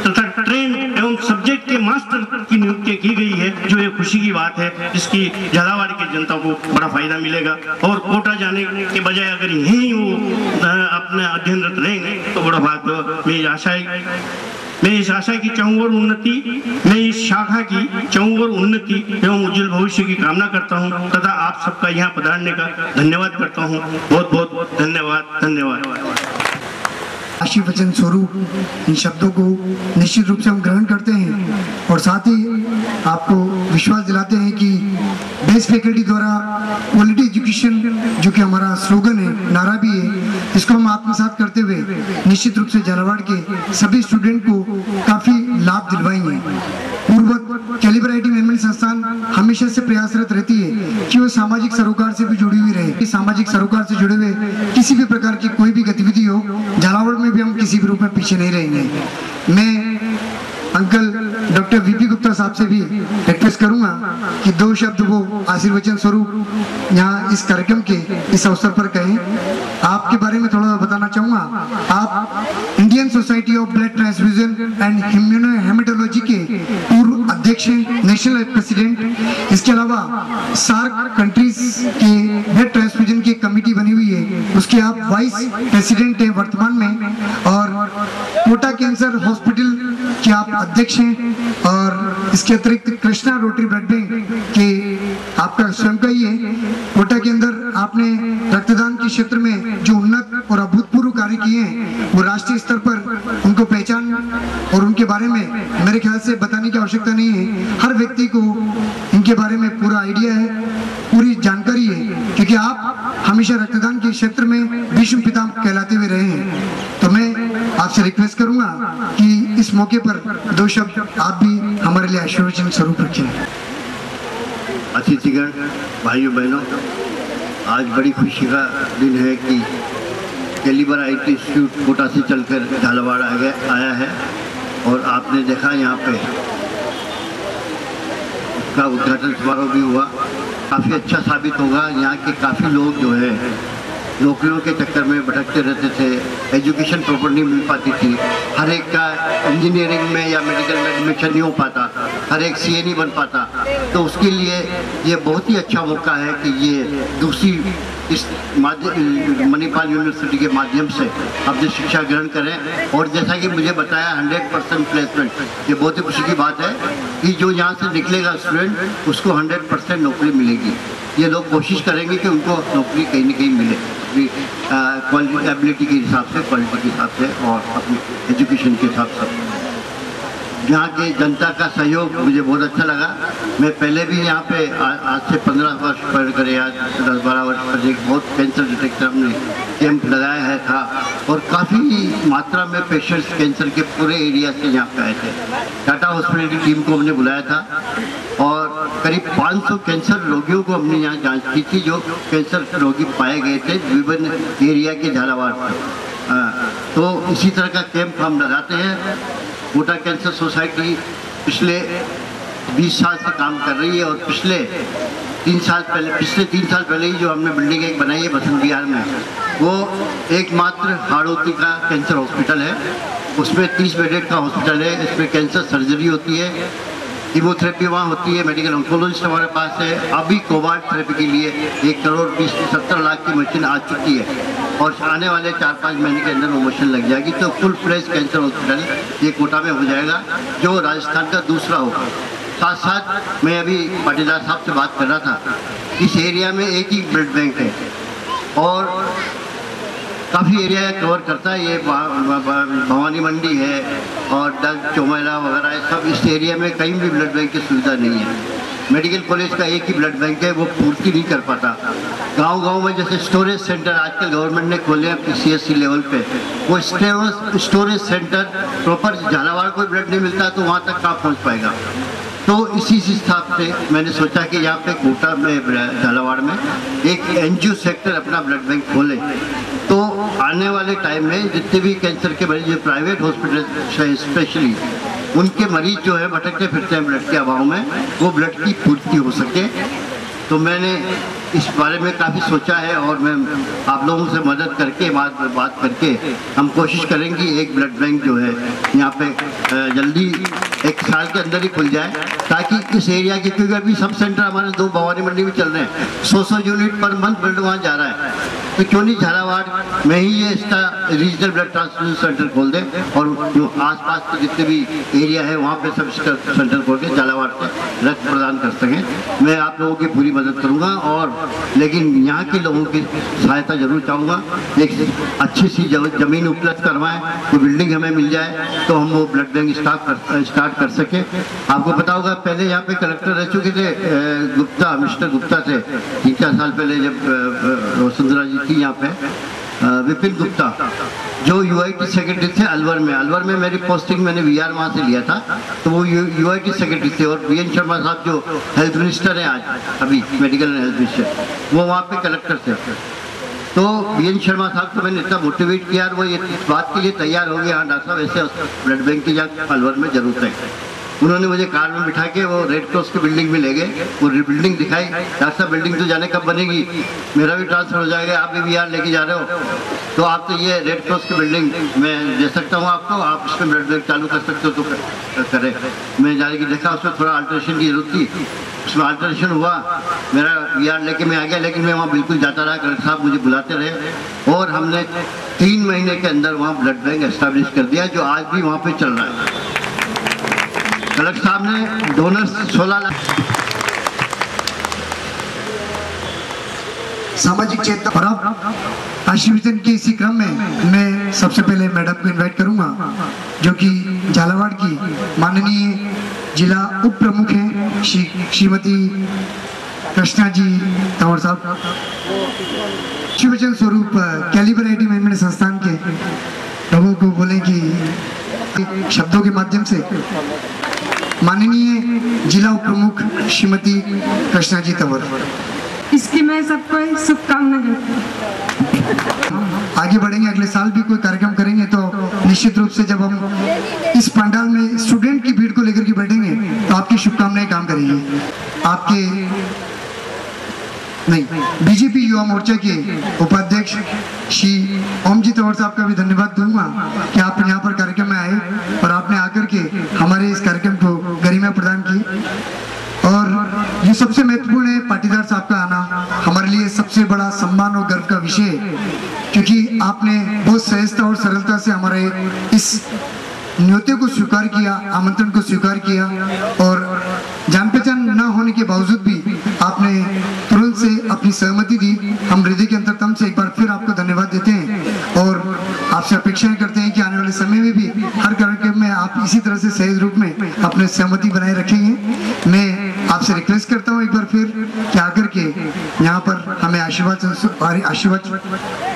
तथा ट्रेन एवं सब्जेक्ट के मास्टर की नियुक्ति की गई है, जो एक खुशी की बात है, जिसकी झालावाड़ की जनता को बड़ा फायदा मिलेगा। और कोटा जाने के बजाय अगर यहीं वो अपने अध्ययनरत रहेंगे तो बड़ा भाग। मैं इस आशा की चहुंओर उन्नति, मैं इस शाखा की चहुंओर उन्नति एवं उज्जवल भविष्य की कामना करता हूं तथा आप सबका यहाँ पधारने का धन्यवाद करता हूं। बहुत बहुत धन्यवाद। आशीर्वचन स्वरूप इन शब्दों को निश्चित रूप से हम ग्रहण करते हैं और साथ ही आपको विश्वास दिलाते हैं कि बेस्ट फैकल्टी द्वारा क्वालिटी एजुकेशन, जो कि हमारा स्लोगन है, नारा भी है, इसको हम आत्मसात करते हुए निश्चित रूप से झालावाड़ के सभी स्टूडेंट को काफ़ी लाभ दिलवाएंगे। पूर्ववत कैलिबर आईटी मैनेजमेंट संस्थान हमेशा से प्रयासरत रहती है कि वो सामाजिक सरोकार से भी जुड़ी हुई रहे। सामाजिक सरोकार से जुड़े हुए किसी भी प्रकार की कोई भी गतिविधि हो, झालावाड़ में भी हम किसी भी रूप में पीछे नहीं रहेंगे। मैं अंकल डॉक्टर वीपी गुप्ता साहब से भी रिक्वेस्ट करूंगा कि 2 शब्द वो आशीर्वचन स्वरूप यहाँ इस कार्यक्रम के इस अवसर पर कहें। आपके बारे में थोड़ा बताना चाहूंगा। आप Indian society of blood transfusion and haematology के पूर्व अध्यक्ष हैं, नेशनल प्रेसिडेंट। इसके अलावा सार्क कंट्रीज के ब्लड ट्रांसफ्यूजन की कमेटी बनी हुई है, उसके आप वाइस प्रेसिडेंट हैं वर्तमान में। और कोटा कैंसर हॉस्पिटल के आप अध्यक्ष हैं और इसके अतिरिक्त कृष्णा रोटरी ब्लड बैंक के आपका स्वयं का ही है। कोटा के अंदर आपने रक्तदान के क्षेत्र में जो उन्नत और अभूतपूर्व कार्य किए हैं, वो राष्ट्रीय स्तर पर उनको पहचान और उनके बारे में मेरे ख्याल से बताने की आवश्यकता नहीं है। हर व्यक्ति को इनके बारे में पूरा आइडिया है, पूरी जानकारी है, क्योंकि आप हमेशा रक्तदान के क्षेत्र में भीष्म पितामह कहलाते हुए रहे हैं। तो मैं आपसे रिक्वेस्ट करूंगा कि इस मौके पर 2 शब्द आप भी हमारे लिए आशीर्वचन स्वरूप रखें। अतिथिगण, भाइयों बहनों, आज बड़ी खुशी का दिन है कि कैलिबर आईटी इंस्टीट्यूट कोटा से चलकर झालावाड़ आया है और आपने देखा यहाँ पे उसका उद्घाटन समारोह भी हुआ। काफ़ी अच्छा साबित होगा। यहाँ के काफ़ी लोग जो है नौकरियों के चक्कर में भटकते रहते थे, एजुकेशन प्रॉपर नहीं मिल पाती थी, हर एक का इंजीनियरिंग में या मेडिकल में एडमिशन नहीं हो पाता, हर एक सीए नहीं बन पाता। तो उसके लिए ये बहुत ही अच्छा मौका है कि ये दूसरी इस मणिपाल यूनिवर्सिटी के माध्यम से अपनी शिक्षा ग्रहण करें। और जैसा कि मुझे बताया 100% प्लेसमेंट, ये बहुत ही खुशी की बात है कि जो यहाँ से निकलेगा स्टूडेंट उसको 100% नौकरी मिलेगी। ये लोग कोशिश करेंगे कि उनको नौकरी कहीं ना कहीं मिले, अपनी क्वालिटी एबिलिटी के हिसाब से, क्वालिटी के हिसाब से और अपनी एजुकेशन के हिसाब से। यहाँ के जनता का सहयोग मुझे बहुत अच्छा लगा। मैं पहले भी यहाँ पे आज से 15 वर्ष पहले या 10-12 वर्ष पहले बहुत कैंसर डिटेक्टर हमने कैंप लगाया है था और काफ़ी मात्रा में पेशेंट्स कैंसर के पूरे एरिया से यहाँ पे आए थे। टाटा हॉस्पिटल की टीम को हमने बुलाया था और करीब 500 कैंसर रोगियों को हमने यहाँ जांच की थी जो कैंसर रोगी पाए गए थे विभिन्न एरिया के झालावाड़ से। तो इसी तरह का कैंप हम लगाते हैं। कोटा कैंसर सोसाइटी पिछले 20 साल से काम कर रही है और पिछले 3 साल पहले ही जो हमने बिल्डिंग एक बनाई है बसंत विहार में, वो एकमात्र हाड़ौती का कैंसर हॉस्पिटल है। उसमें 30 बेडेड का हॉस्पिटल है। इसमें कैंसर सर्जरी होती है, कीमोथेरेपी वहाँ होती है, मेडिकल ऑन्कोलॉजिस्ट हमारे पास है। अभी कोबाल्ट थेरेपी के लिए 1,20,70 लाख की मशीन आ चुकी है और आने वाले 4-5 महीने के अंदर वो मशीन लग जाएगी। तो फुल फ्लेज कैंसर हॉस्पिटल ये कोटा में हो जाएगा जो राजस्थान का दूसरा होगा। साथ साथ मैं अभी पाटीदार साहब से बात कर रहा था, इस एरिया में एक ही ब्लड बैंक है और काफ़ी एरिया कवर करता है। ये भवानी मंडी है और डग चौमेला वगैरह सब इस एरिया में कहीं भी ब्लड बैंक की सुविधा नहीं है। मेडिकल कॉलेज का एक ही ब्लड बैंक है, वो पूर्ति नहीं कर पाता। गांव-गांव में जैसे स्टोरेज सेंटर आजकल गवर्नमेंट ने खोले हैं CSC लेवल पे, वो स्टोरेज सेंटर प्रॉपर झालावाड़ को ब्लड नहीं मिलता तो वहाँ तक कहाँ पहुँच पाएगा। तो इसी हिसाब से मैंने सोचा कि यहाँ पे कोटा में झालावाड़ में एक NGO सेक्टर अपना ब्लड बैंक खोले तो आने वाले टाइम में जितने भी कैंसर के मरीज प्राइवेट हॉस्पिटल स्पेशली उनके मरीज जो है भटकते फिरते हैं ब्लड के अभाव में, वो ब्लड की पूर्ति हो सके। तो मैंने इस बारे में काफ़ी सोचा है और मैं आप लोगों से मदद करके बात करके हम कोशिश करेंगे एक ब्लड बैंक जो है यहाँ पे जल्दी 1 साल के अंदर ही खुल जाए ताकि इस एरिया के, क्योंकि अभी सब सेंटर हमारे 2 भवानी मंडी में चल रहे हैं, 100 यूनिट पर मंथ ब्लड वहाँ जा रहा है। तो क्यों नहीं झालावाड़ में ही ये इसका रीजनल ब्लड ट्रांसफ्यूजन सेंटर खोल दें और जो आसपास के जितने भी एरिया है वहाँ पे सब सेंटर खोल के झालावाड़ से रक्त प्रदान कर सकें। मैं आप लोगों की पूरी मदद करूँगा और लेकिन यहाँ के लोगों की सहायता जरूर चाहूँगा। एक अच्छी सी ज़मीन उपलब्ध करवाएं, तो बिल्डिंग हमें मिल जाए तो हम वो ब्लड बैंक स्टार्ट कर सकें। आपको पता होगा पहले यहाँ पे कलेक्टर रह चुके थे गुप्ता, मिस्टर गुप्ता थे 3-4 साल पहले जब वसुंधरा जी थी यहाँ पे, विपिन गुप्ता जो UIT सेक्रेटरी थे अलवर में मेरी पोस्टिंग मैंने VR वहाँ से लिया था, तो वो UIT सेक्रेटरी थे। और VN शर्मा साहब जो हेल्थ मिनिस्टर हैं आज अभी मेडिकल एंड हेल्थ मिनिस्टर, वो वहाँ पे कलेक्टर थे। तो VN शर्मा साहब को मैंने इतना मोटिवेट किया और वो इस बात के लिए तैयार हो गए, हाँ डॉक्टर साहब ऐसे ब्लड बैंक की जगह अलवर में जरूरत है। उन्होंने मुझे कार में बिठा के वो रेड क्रॉस की बिल्डिंग में ले गए, वो बिल्डिंग दिखाई। डॉक्टर साहब बिल्डिंग तो जाने कब बनेगी, मेरा भी ट्रांसफर हो जाएगा, आप भी VR लेके जा रहे हो तो आप तो ये रेड क्रॉस की बिल्डिंग मैं दे सकता हूँ आपको, आप इसमें ब्लड बैंक चालू कर सकते हो तो करें। मैं जाने की देखा उसमें थोड़ा अल्ट्रेशन की जरूरत थी, उसमें अल्ट्रेशन हुआ, मेरा VR लेके मैं आ गया, लेकिन मैं वहाँ बिल्कुल जाता रहा। कलेक्टर साहब मुझे बुलाते रहे और हमने 3 महीने के अंदर वहाँ ब्लड बैंक एस्टेब्लिश कर दिया जो आज भी वहाँ पे चल रहा है। कलेक्टर साहब ने डोनर्स 16 लाख सामाजिक चेतना और अब आशीर्वचन के इसी क्रम में मैं सबसे पहले मैडम को इनवाइट करूंगा जो कि झालावाड़ की माननीय जिला उप प्रमुख हैं श्रीमती कृष्णा जी तंवर साहब, आशीर्वचन स्वरूप कैलिबर IT मैनेजमेंट संस्थान के लोगों को बोले कि शब्दों के माध्यम से माननीय जिला उप प्रमुख श्रीमती कृष्णा जी तंवर। इसकी मैं सबको शुभकामना देती हूँ। आगे बढ़ेंगे, अगले साल भी कोई कार्यक्रम करेंगे तो निश्चित रूप से जब हम इस पंडाल में स्टूडेंट की भीड़ को लेकर के बैठेंगे तो आपकी शुभकामनाएं काम करेंगी। आपके बीजेपी युवा मोर्चा के उपाध्यक्ष श्री ओम जी तंवर साहब का भी धन्यवाद दूंगा कि आप यहाँ पर कार्यक्रम में आए और आपने आकर के हमारे इस कार्यक्रम को गरिमा प्रदान की। और ये सबसे महत्वपूर्ण है, पाटीदार साहब का आना हमारे लिए सबसे बड़ा सम्मान और गर्व का विषय है, क्योंकि आपने बहुत सहजता और सरलता से हमारे इस न्योते को स्वीकार किया, आमंत्रण को स्वीकार किया और जान पहचान न होने के बावजूद भी आपने तुरंत से अपनी सहमति दी। हम हृदय के अंतरतम से एक बार फिर आपको धन्यवाद देते हैं और आपसे अपेक्षाएं करते हैं कि आने वाले समय में भी हर कार्यक्रम में आप इसी तरह से सहज रूप में अपने सहमति बनाए रखेंगे। मैं आपसे रिक्वेस्ट करता हूं एक बार फिर कि आकर के यहाँ पर हमें आशीर्वाद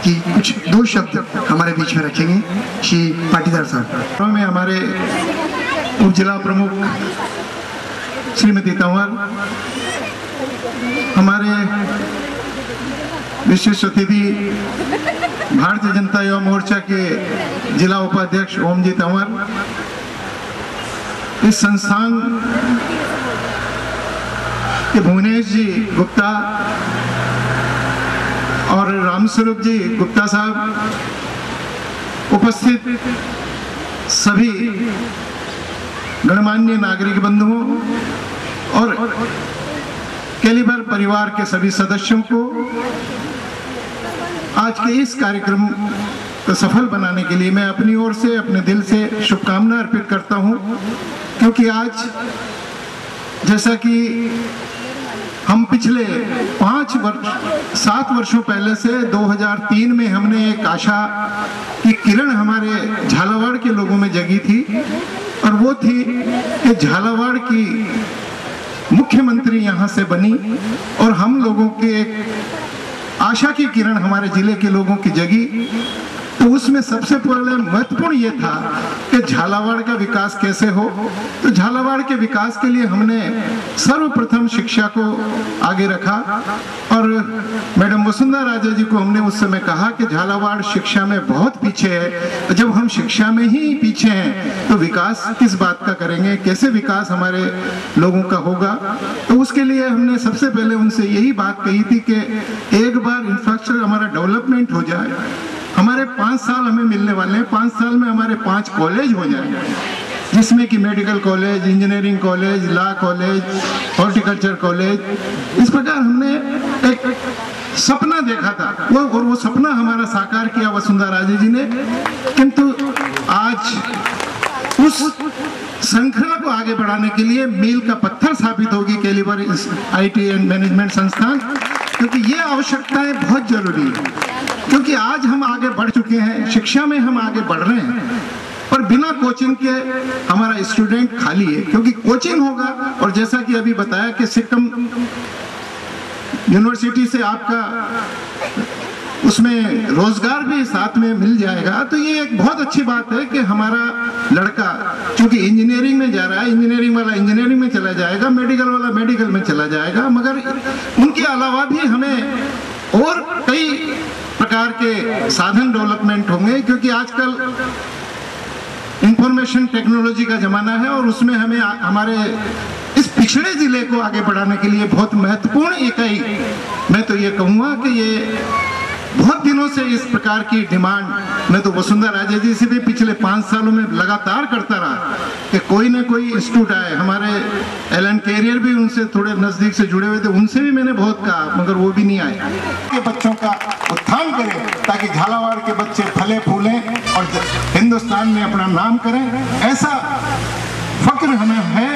की कुछ 2 शब्द हमारे बीच में रखेंगे श्री पाटीदार साहब। में हमारे उप जिला प्रमुख श्रीमती तंवर, हमारे विशिष्ट अतिथि भारतीय जनता युवा मोर्चा के जिला उपाध्यक्ष ओम जी तंवर, इस संस्थान के भुवनेश जी गुप्ता और रामस्वरूप जी गुप्ता साहब, उपस्थित सभी गणमान्य नागरिक बंधुओं और कैलिबर परिवार के सभी सदस्यों को आज के इस कार्यक्रम को सफल बनाने के लिए मैं अपनी ओर से अपने दिल से शुभकामना अर्पित करता हूं, क्योंकि आज जैसा कि हम पिछले 7 वर्षों पहले से 2003 में हमने एक आशा की किरण हमारे झालावाड़ के लोगों में जगी थी, और वो थी कि झालावाड़ की मुख्यमंत्री यहाँ से बनी और हम लोगों के एक आशा की किरण हमारे जिले के लोगों की जगी। तो उसमें सबसे पहले महत्वपूर्ण ये था कि झालावाड़ का विकास कैसे हो। तो झालावाड़ के विकास के लिए हमने सर्वप्रथम शिक्षा को आगे रखा, और मैडम वसुंधरा राजे जी को हमने उस समय कहा कि झालावाड़ शिक्षा में बहुत पीछे है, जब हम शिक्षा में ही पीछे हैं तो विकास किस बात का करेंगे, कैसे विकास हमारे लोगों का होगा। तो उसके लिए हमने सबसे पहले उनसे यही बात कही थी कि एक बार इंफ्रास्ट्रक्चर हमारा डेवलपमेंट हो जाए। हमारे 5 साल हमें मिलने वाले हैं, 5 साल में हमारे 5 कॉलेज हो जाए, जिसमें कि medical college, engineering college, law college, horticulture college. इस प्रकार हमने एक सपना देखा था और वो सपना हमारा साकार किया वसुंधरा राजे जी ने। किंतु आज उस श्रृंखला को आगे बढ़ाने के लिए मील का पत्थर साबित होगी कैलिबर IT एंड मैनेजमेंट संस्थान, क्योंकि ये आवश्यकताएं बहुत जरूरी है। क्योंकि आज हम आगे बढ़ चुके हैं, शिक्षा में हम आगे बढ़ रहे हैं, पर बिना कोचिंग के हमारा स्टूडेंट खाली है। क्योंकि कोचिंग होगा, और जैसा कि अभी बताया कि सिक्किम यूनिवर्सिटी से आपका उसमें रोजगार भी साथ में मिल जाएगा। तो ये एक बहुत अच्छी बात है कि हमारा लड़का चूंकि इंजीनियरिंग में जा रहा है, इंजीनियरिंग वाला इंजीनियरिंग में चला जाएगा, मेडिकल वाला मेडिकल में चला जाएगा, मगर उनके अलावा भी हमें और कई प्रकार के साधन डेवलपमेंट होंगे, क्योंकि आजकल इंफॉर्मेशन टेक्नोलॉजी का जमाना है, और उसमें हमें हमारे इस पिछड़े जिले को आगे बढ़ाने के लिए बहुत महत्वपूर्ण इकाई, मैं तो ये कहूँगा कि ये बहुत दिनों से इस प्रकार की डिमांड मैं तो वसुंधरा राजे जी से भी पिछले 5 सालों में लगातार करता रहा कि कोई ना कोई इंस्टीट्यूट आए। हमारे एलन कैरियर भी उनसे थोड़े नजदीक से जुड़े हुए थे, उनसे भी मैंने बहुत कहा, मगर वो भी नहीं आए कि बच्चों का उत्थान करें ताकि झालावाड़ के बच्चे फले फूलें और हिंदुस्तान में अपना नाम करें। ऐसा फक्र हमें है,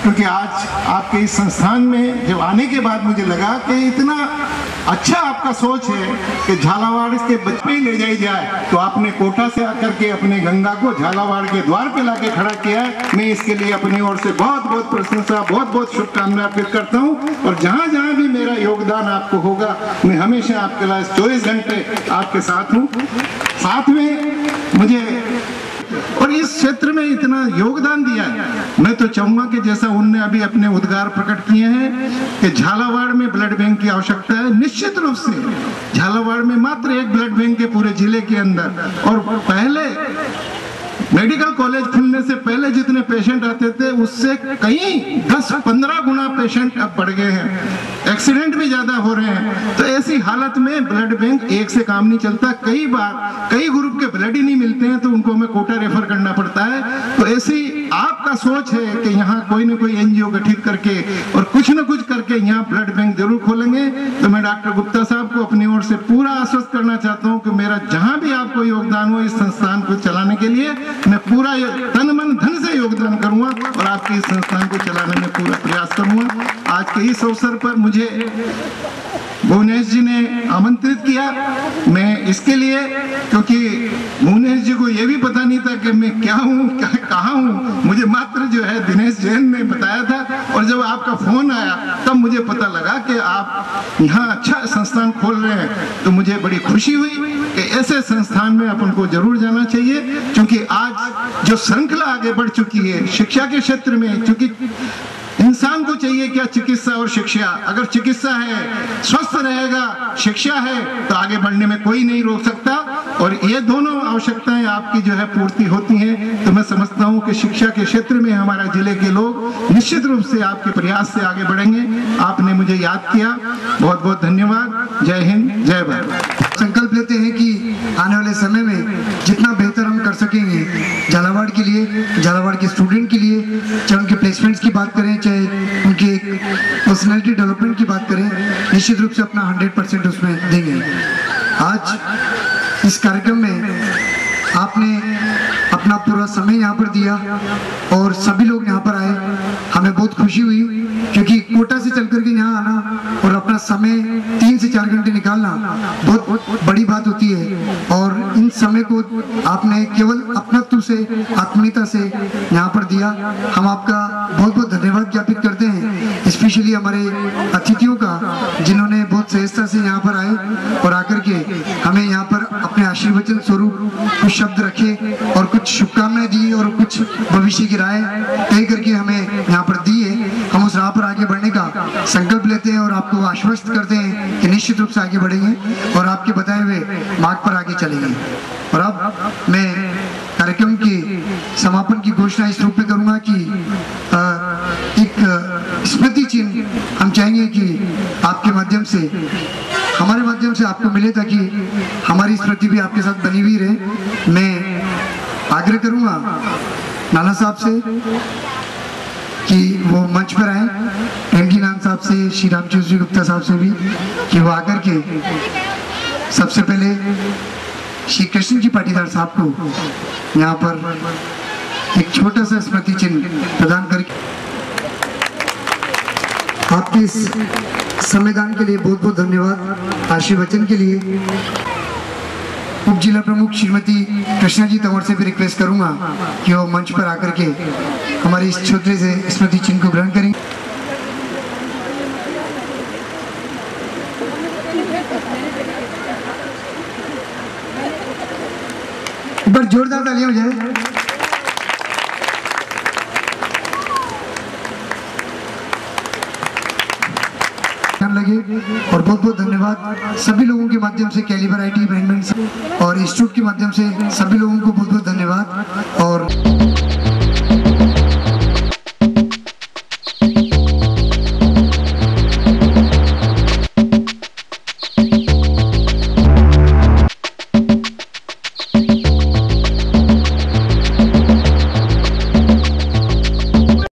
क्योंकि आज आपके इस संस्थान में जब आने के बाद मुझे लगा कि इतना अच्छा आपका सोच है कि झालावाड़ के बच्चे ही ले जाई जाए। तो आपने कोटा से आकर के अपने गंगा को झालावाड़ के द्वार पे लाके खड़ा किया है। मैं इसके लिए अपनी ओर से बहुत बहुत प्रशंसा, बहुत बहुत शुभकामनाएं अर्पित करता हूँ। और जहाँ जहाँ भी मेरा योगदान आपको होगा, मैं हमेशा आपके लिए 24 घंटे आपके साथ हूँ। साथ में मुझे और इस क्षेत्र में इतना योगदान दिया है, मैं तो चाहूंगा कि जैसा उनने अभी अपने उद्गार प्रकट किए हैं कि झालावाड़ में ब्लड बैंक की आवश्यकता है, निश्चित रूप से झालावाड़ में मात्र एक ब्लड बैंक है पूरे जिले के अंदर। और पहले मेडिकल कॉलेज खुलने से पहले जितने पेशेंट आते थे उससे कई 10-15 गुना पेशेंट अब बढ़ गए हैं, एक्सीडेंट भी ज्यादा हो रहे हैं। तो ऐसी हालत में ब्लड बैंक एक से काम नहीं चलता, कई बार कई ग्रुप के ब्लड ही नहीं मिलते हैं तो उनको हमें कोटा रेफर करना पड़ता है। तो ऐसी आपका सोच है कि यहाँ कोई ना कोई NGO गठित करके और कुछ न कुछ करके यहाँ ब्लड बैंक जरूर खोलेंगे। तो मैं डॉक्टर गुप्ता साहब को अपनी ओर से पूरा आश्वस्त करना चाहता हूँ कि मेरा जहाँ भी आपको योगदान हो इस संस्थान को चलाने के लिए, मैं पूरा तन मन धन से योगदान करूंगा और आपके इस संस्थान को चलाने में पूरा प्रयास करूंगा। आज के इस अवसर पर मुझे भुवनेश जी ने आमंत्रित किया। मैं इसके लिए, क्योंकि भुवनेश जी को ये भी पता नहीं था कि मैं क्या हूँ, कहाँ हूँ, मुझे मात्र जो है दिनेश जैन ने बताया था। और जब आपका फोन आया तब मुझे पता लगा कि आप यहाँ अच्छा संस्थान खोल रहे हैं, तो मुझे बड़ी खुशी हुई कि ऐसे संस्थान में अपन को जरूर जाना चाहिए। क्योंकि आज जो श्रृंखला आगे बढ़ चुकी है शिक्षा के क्षेत्र में, क्योंकि इंसान को चाहिए क्या, चिकित्सा और शिक्षा। अगर चिकित्सा है, स्वस्थ रहेगा, शिक्षा है, तो आगे बढ़ने में कोई नहीं रोक सकता। और ये दोनों आवश्यकताएं आपकी जो है पूर्ति होती हैं। तो मैं समझता हूं कि शिक्षा के क्षेत्र में हमारा जिले के लोग निश्चित रूप से आपके प्रयास से आगे बढ़ेंगे। आपने मुझे याद किया, बहुत बहुत धन्यवाद। जय हिंद, जय भारत। संकल्प लेते हैं कि आने वाले समय में जितना बेहतर हम कर सकेंगे झालावाड़ के लिए, झालावाड़ के स्टूडेंट के लिए, चाहे उनके प्लेसमेंट्स की बात करें, चाहे उनके पर्सनैलिटी डेवलपमेंट की बात करें, निश्चित रूप से अपना 100% उसमें देंगे। आज इस कार्यक्रम में आपने अपना पूरा समय यहाँ पर दिया और सभी लोग यहाँ पर आए, हमें बहुत खुशी हुई। क्योंकि कोटा से चल करके यहाँ आना और अपना समय 3 से 4 घंटे निकालना बहुत बड़ी बात होती है। और इन समय को आपने केवल अपनत्व से, आत्मीयता से यहाँ पर दिया। हम आपका बहुत बहुत धन्यवाद ज्ञापित करते हैं, स्पेशली हमारे अतिथियों का, जिन्होंने बहुत सहजता से यहाँ पर आए और आकर के हमें यहाँ पर अपने आशीर्वचन स्वरूप कुछ शब्द रखे और कुछ शुभकामनाएं दी और कुछ भविष्य की राय तय करके हमें यहाँ पर दी है। हम उस राह पर आगे बढ़ने का संकल्प लेते हैं और आपको आश्वस्त करते हैं कि निश्चित रूप से आगे बढ़ेंगे और आपके बताए हुए मार्ग पर आगे चलेंगे। और अब मैं कार्यक्रम के समापन की घोषणा इस रूप में करूंगा कि एक स्मृति चिन्ह हम चाहेंगे कि आपके माध्यम से, हमारे माध्यम से आपको मिले, ताकि हमारी स्मृति भी आपके साथ बनी हुई रहे। मैं आग्रह करूंगा नाना साहब से कि वो मंच पर आए, एमडी नान साहब से, श्री रामचंद्र गुप्ता साहब से भी, कि वो आकर के सबसे पहले श्री कृष्ण जी पाटीदार साहब को यहाँ पर एक छोटा सा स्मृति चिन्ह प्रदान करके आपके इस संविधान के लिए बहुत बहुत धन्यवाद। आशीर्वचन के लिए उप जिला प्रमुख श्रीमती कृष्णा जी तंवर से भी रिक्वेस्ट करूंगा कि वो मंच पर आकर के हमारे इस छोटे से स्मृति चिन्ह को ग्रहण करें। एक बार जोरदार तालियां हो जाए। लगे और बहुत बहुत धन्यवाद सभी लोगों के माध्यम से, कैलिबर IT मैनेजमेंट और इंस्टीट्यूट के माध्यम से सभी लोगों को बहुत बहुत धन्यवाद। और